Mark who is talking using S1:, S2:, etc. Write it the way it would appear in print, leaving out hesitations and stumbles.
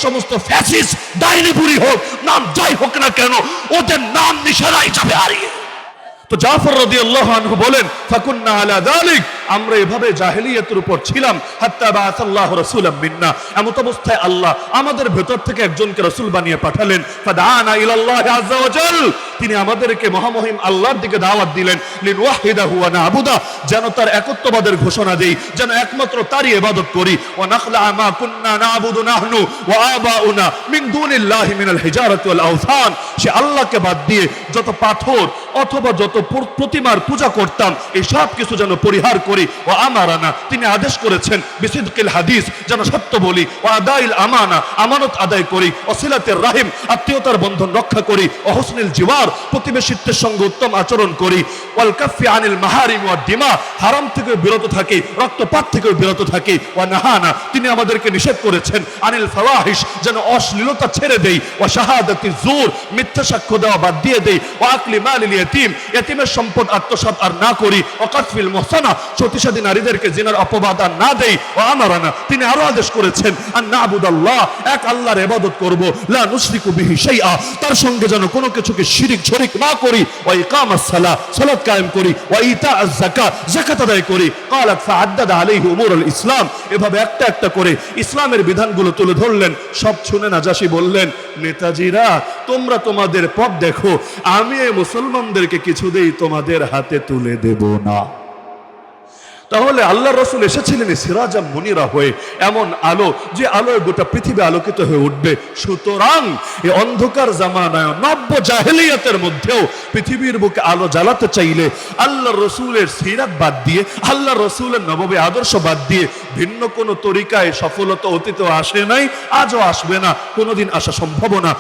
S1: সমস্ত ফ্যাসিস্ট ডাইনি বুড়ি হোক, নাম যাই হোক না কেন, ওদের নাম নিশানাই যাবে হারিয়ে। তো জাফর রাদিয়াল্লাহু আনহু বলেন, ফাকুন্না আলা যালিক, আমরা এভাবে জাহেলিয়াতের উপর ছিলাম, হাত্তা বাআসাল্লাহু রাসূলাম মিন্না, এমত অবস্থায় আল্লাহ আমাদের ভেতর থেকে একজনকে রাসূল বানিয়ে পাঠালেন। ফাদাআনা ইলাল্লাহি আযজা ওয়া জাল, তিনি আমাদেরকে মহামহিম আল্লাহর দিকে দাওয়াত দিলেন। লিনওয়াহিদাহু ওয়া না'বুদা, যেন তার একত্ববাদের ঘোষণা দেই, যেন একমাত্র তারই ইবাদত করি। ওয়া নাখলা মা কুন্না না'বুদু নাহনু ওয়া আবাউনা মিন দুনিল্লাহি মিনাল হিজারাতি ওয়াল আওসান, সে আল্লাহকে বাদ দিয়ে যত পাথর অথবা যত প্রতিমার পূজা করতাম, এই সব কিছু যেন পরিহার করি। ও আমারানা, তিনি আদেশ করেছেন বিসিদকিল হাদিস, যেন সত্য বলি। ও আদাইল আমানা, আমানত আদায় করি। ও সিলাতের রাহিম, আত্মীয়তার বন্ধন রক্ষা করি। ও হুসনিল জিওয়ার, প্রতিবেশিত্বের সঙ্গে উত্তম আচরণ করি। ওয়াল কাফি আনিল মাহারিম ওয়াদ দিমা, হারাম থেকে বিরত থাকি, রক্তপাত থেকে বিরত থাকি। ওয়া নাহানা, তিনি আমাদেরকে নিষেধ করেছেন আনিল ফাওয়াহিশ, যেন অশ্লীলতা ছেড়ে দেই। ওয়া শাহাদাতি জুর, মিথ্যা সাক্ষ্য দেওয়া বাদ দিয়ে দেই। ওয়া আকলি মালিল ইয়াতীম, ইয়াতীমের সম্পদ আত্মসাৎ আর না করি। ও কাতফিল মুহসানা, সতীসাধী নারীদেরকে জিনার অপবাদ আর না দেই। ও আমারানা, তিনি আরো আদেশ করেছেন আন না'বুদাল্লাহ, এক আল্লাহর ইবাদত করব, লা নুশরিকু বিহি শাইআ, তার সঙ্গে যেন কোনো কিছুকে শিরিক শরীক না করি। ওয়া ইকামাস সালাহ, সালাত কায়েম করি। ওয়া ইতাআজ যাকাত, যাকাত আদায় করি। ক্বালাত ফাআদ্দাদা আলাইহি উমুরুল ইসলাম, এভাবে একটা একটা করে ইসলামের বিধানগুলো তুলে ধরলেন। সব শুনে নাজাশী বললেন, নেতাজিরা তোমরা তোমাদের পথ দেখো, আমি এই মুসলমানদেরকে কিছুতেই তোমাদের হাতে তুলে দেব না। তাহলে আল্লাহ রসুল এসেছিলেন সিরাজাম মুনিরা হয়ে, এমন আলো যে আলোয় গোটা পৃথিবী আলোকিত হয়ে উঠবে। সুতরাং এই অন্ধকার জামানায় নব্য জাহেলিয়াতের মধ্যেও পৃথিবীর বুকে আলো জ্বালাতে চাইলে আল্লাহ রসুলের সিরাত বাদ দিয়ে, আল্লাহ রসুলের নববী আদর্শ বাদ দিয়ে ভিন্ন কোনো তরিকায় সফলতা অতীতেও আসে নাই, আজও আসবে না, কোনোদিন আসা সম্ভব না।